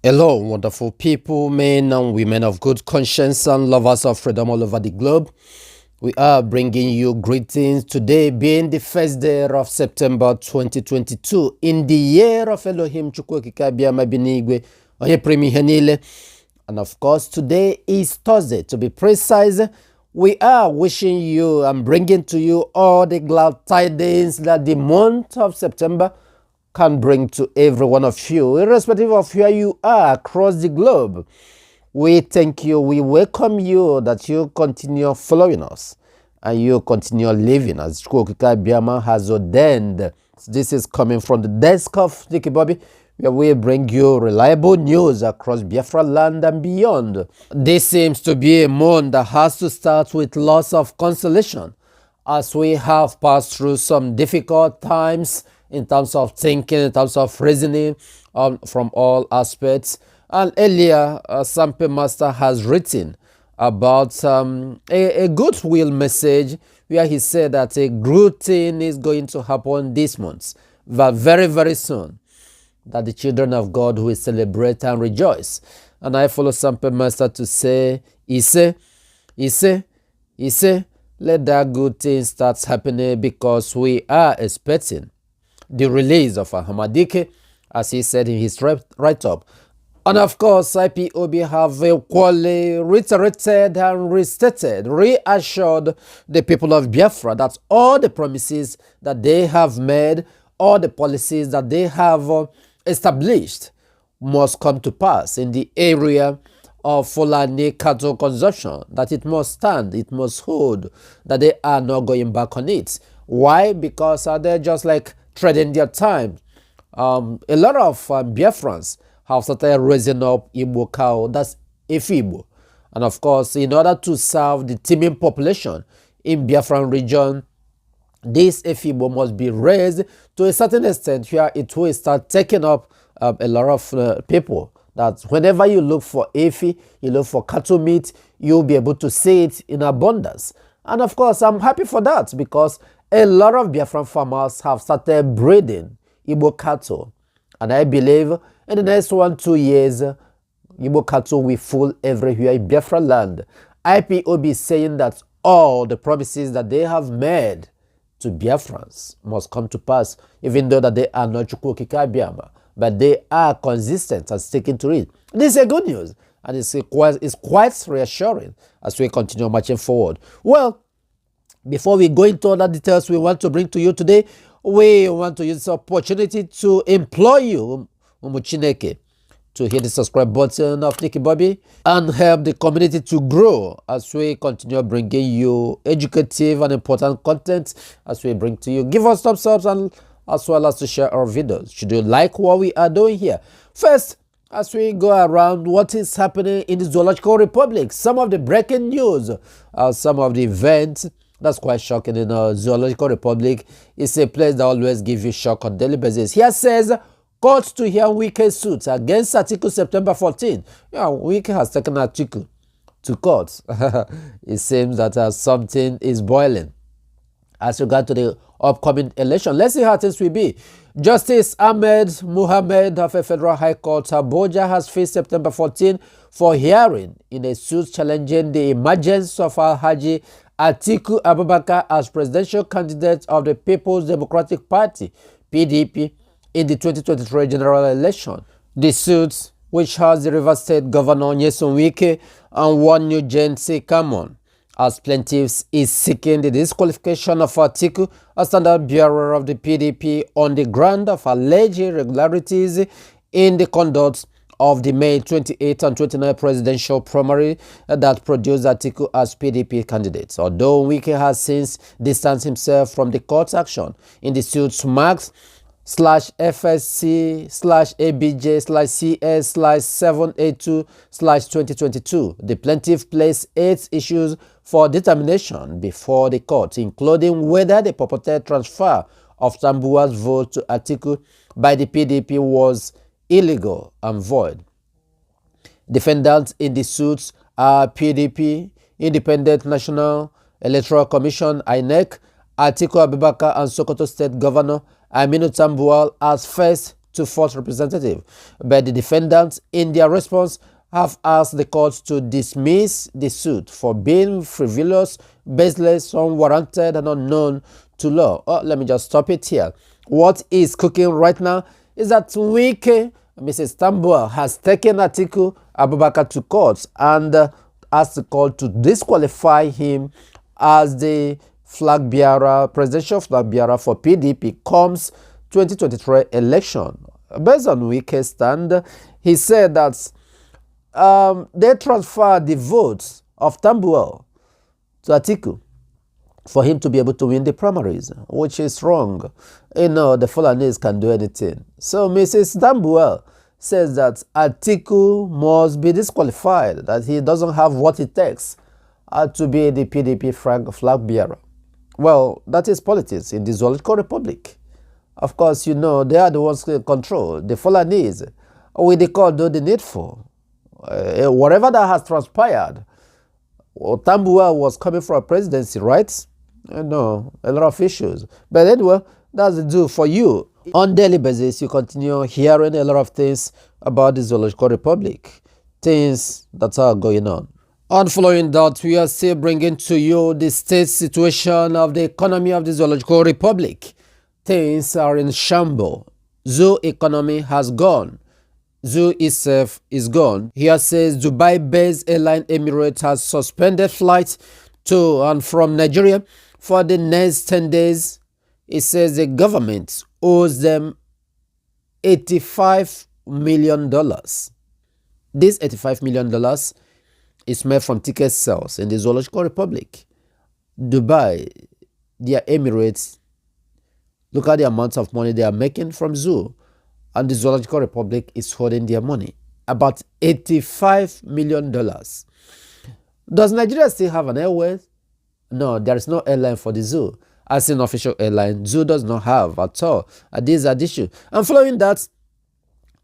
Hello, wonderful people, men and women of good conscience and lovers of freedom all over the globe. We are bringing you greetings today, being the first day of September 2022, in the year of Elohim Chukwukikabiyama Binigwe, Onye Primi Henile. And of course, today is Thursday. To be precise, we are wishing you and bringing to you all the glad tidings that the month of September can bring to every one of you, irrespective of where you are across the globe. We thank you, we welcome you that you continue following us and you continue living as Nig.Econmony has ordained. This is coming from the desk of Nig.Econmony, where we bring you reliable news across Biafraland and beyond. This seems to be a month that has to start with lots of consolation, as we have passed through some difficult times in terms of thinking, in terms of reasoning, from all aspects. And earlier, Sampe Master has written about a goodwill message where he said that a good thing is going to happen this month, but very, very soon, that the children of God will celebrate and rejoice. And I follow Sampe Master to say, let that good thing start happening, because we are expecting the release of Ahmadike, as he said in his write-up. And of course, IPOB have equally reiterated and reassured the people of Biafra that all the promises that they have made, all the policies that they have established must come to pass in the area of Fulani cattle consumption, that it must stand, it must hold, that they are not going back on it. Why? Because they're just like trading their time. A lot of Biafrans have started raising up Igbo cow, that's Efibo. And of course, in order to serve the teeming population in Biafran region, this Efibo must be raised to a certain extent where it will start taking up a lot of people. That whenever you look for Efi, you look for cattle meat, you'll be able to see it in abundance. And of course, I'm happy for that, because a lot of Biafran farmers have started breeding Igbo cattle. And I believe in the next 1-2 years, Igbo cattle will full everywhere in Biafraland. IPOB is saying that all the promises that they have made to Biafrans must come to pass, even though that they are not Nig.Econmony, but they are consistent and sticking to it. This is a good news, and it's quite reassuring as we continue marching forward. Well, before we go into other details we want to bring to you today, we want to use this opportunity to implore you, Umuchineke, to hit the subscribe button of Nig.Econmony and help the community to grow as we continue bringing you educative and important content as we bring to you. Give us thumbs up, and as well as to share our videos should you like what we are doing here. First, as we go around what is happening in the Zoological Republic, some of the breaking news, some of the events that's quite shocking in the Zoological Republic. It's a place that always gives you shock on daily basis. Here says, court to hear Wike suit against Atiku September 14. Yeah, Wike has taken Atiku to court. It seems that something is boiling as regard to the upcoming election. Let's see how things will be. Justice Ahmed Muhammad of a Federal High Court Abuja has faced September 14 for hearing in a suit challenging the emergence of Alhaji Atiku Abubakar as presidential candidate of the People's Democratic Party, PDP, in the 2023 general election. The suit, which has the Rivers State Governor Nyesom Wike and one Nig.Econmony as plaintiffs, is seeking the disqualification of Atiku as standard bearer of the PDP on the ground of alleged irregularities in the conduct of the May 28 and 29 presidential primary that produced Atiku as PDP candidates. Although Wike has since distanced himself from the court action in the suits marks /FSC/ABJ/CS/782/2022. The plaintiff placed 8 issues for determination before the court, including whether the purported transfer of Tambuwa's vote to Atiku by the PDP was illegal and void. Defendants in the suits are PDP, Independent National Electoral Commission, INEC, Atiku Abubakar, and Sokoto State Governor Aminu Tambuwal as first to 4th representative. But the defendants, in their response, have asked the court to dismiss the suit for being frivolous, baseless, unwarranted, and unknown to law. Oh, let me just stop it here. What is cooking right now is that Wike, Mrs. Tambuwal, has taken Atiku Abubakar to court and asked the court to disqualify him as the flag bearer, presidential flag bearer for PDP comes 2023 election. Based on Wike's stand, he said that they transferred the votes of Tambuwal to Atiku for him to be able to win the primaries, which is wrong. You know, the Fulanese can do anything. So Mrs. Tambuwal says that Atiku must be disqualified, that he doesn't have what it takes to be the PDP flag bearer. Well, that is politics in the Zoological Republic. Of course, you know, they are the ones who control. The Fulanese, with the court, do the needful. Whatever that has transpired, well, Tambuwal was coming for a presidency, right? No, a lot of issues. But anyway, that's the do for you. On daily basis, you continue hearing a lot of things about the Zoological Republic, things that are going on. And following that, we are still bringing to you the state situation of the economy of the Zoological Republic. Things are in shambles. Zoo economy has gone. Zoo itself is gone. Here says Dubai-based airline Emirates has suspended flights to and from Nigeria for the next 10 days. It says the government owes them $85 million. This $85 million is made from ticket sales in the Zoological Republic. Dubai, their Emirates, look at the amount of money they are making from zoo, and the Zoological Republic is holding their money, about $85 million. Does Nigeria still have an airways? No, there is no airline for the zoo. As an official airline, zoo does not have at all. These are the issue. And following that,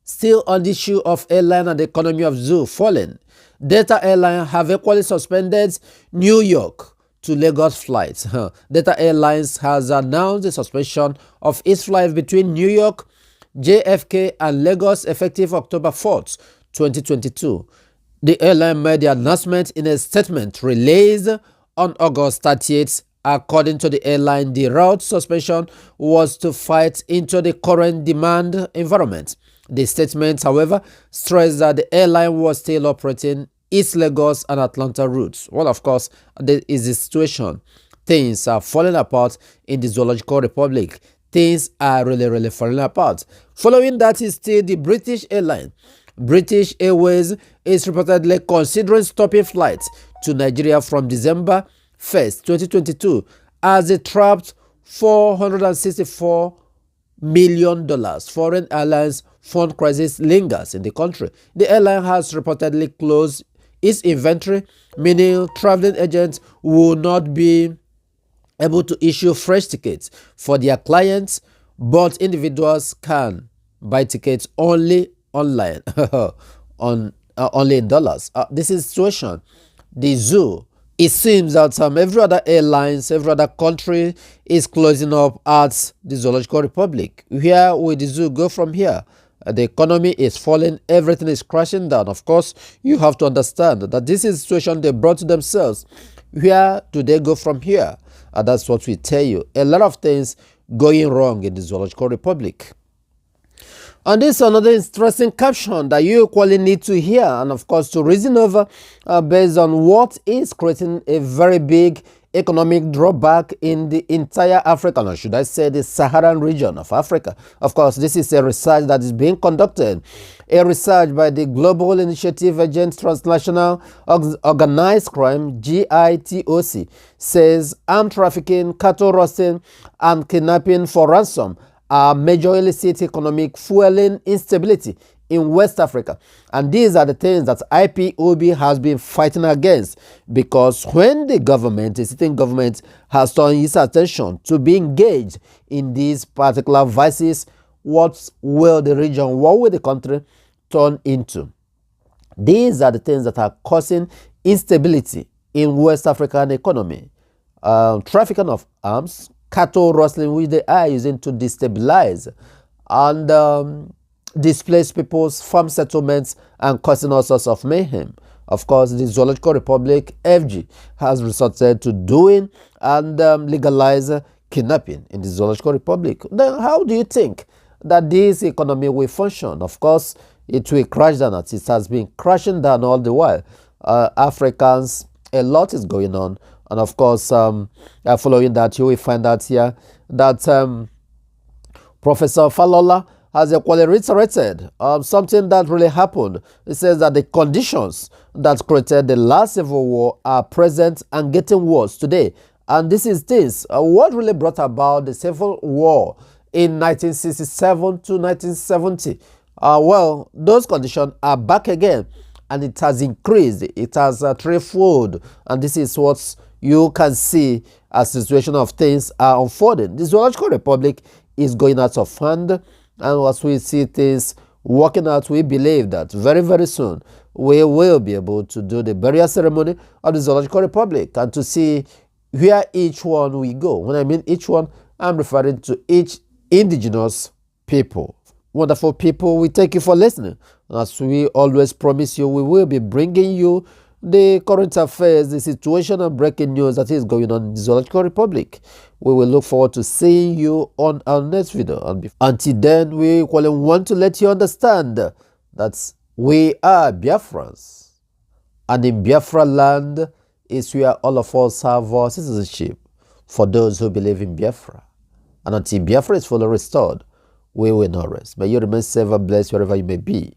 still on the issue of airline and the economy of zoo falling, Delta Airlines have equally suspended New York to Lagos flights. Delta Airlines has announced the suspension of its flight between New York, JFK, and Lagos effective October 4th, 2022. The airline made the announcement in a statement released on August 30th. According to the airline, the route suspension was to fight into the current demand environment. The statement, however, stressed that the airline was still operating its Lagos and Atlanta routes. Well, of course, this is the situation. Things are falling apart in the Zoological Republic. Things are really falling apart. Following that is still the British airline. British Airways is reportedly considering stopping flights to Nigeria from December 1st, 2022, as it trapped $464 million. Foreign airlines fund crisis lingers in the country. The airline has reportedly closed its inventory, meaning traveling agents will not be able to issue fresh tickets for their clients, but individuals can buy tickets only online, only in dollars. This is the situation. The zoo, it seems that every other airlines, every other country is closing up at the Zoological Republic. Where will the zoo go from here? The economy is falling, everything is crashing down. Of course, you have to understand that this is the situation they brought to themselves. Where do they go from here? And that's what we tell you. A lot of things going wrong in the Zoological Republic. And this is another interesting caption that you equally need to hear and, of course, to reason over based on what is creating a very big economic drawback in the entire African, or should I say the Saharan region of Africa. Of course, this is a research that is being conducted. A research by the Global Initiative Against Transnational Organized Crime, GITOC, says armed trafficking, cattle rustling, and kidnapping for ransom are major illicit economic fueling instability in West Africa. And these are the things that IPOB has been fighting against, because when the government, the sitting government, has turned its attention to be engaged in these particular vices, what will the region, what will the country turn into? These are the things that are causing instability in West African economy. Trafficking of arms, cattle rustling, which they are using to destabilize, and displaced people's farm settlements and causing all sorts of mayhem. Of course, the Zoological Republic, FG, has resorted to doing and legalize kidnapping in the Zoological Republic. Then how do you think that this economy will function? Of course, it will crash down as it has been crashing down all the while. Africans, a lot is going on. And of course, following that, you will find out here that Professor Falola has equally reiterated something that really happened. It says that the conditions that created the last civil war are present and getting worse today. And this is this. What really brought about the civil war in 1967 to 1970? Well, those conditions are back again, and it has increased. It has threefold. And this is what you can see as the situation of things are unfolding. The Zoological Republic is going out of hand. And as we see things working out, we believe that very, very soon we will be able to do the burial ceremony of the Zoological Republic and to see where each one we go. When I mean each one, I'm referring to each indigenous people. Wonderful people, we thank you for listening. As we always promise you, we will be bringing you the current affairs, the situation and breaking news that is going on in the Zoological Republic. We will look forward to seeing you on our next video. And until then, we equally want to let you understand that we are Biafrans. And in Biafraland is where all of us have our citizenship for those who believe in Biafra. And until Biafra is fully restored, we will not rest. May you remain safe and blessed wherever you may be.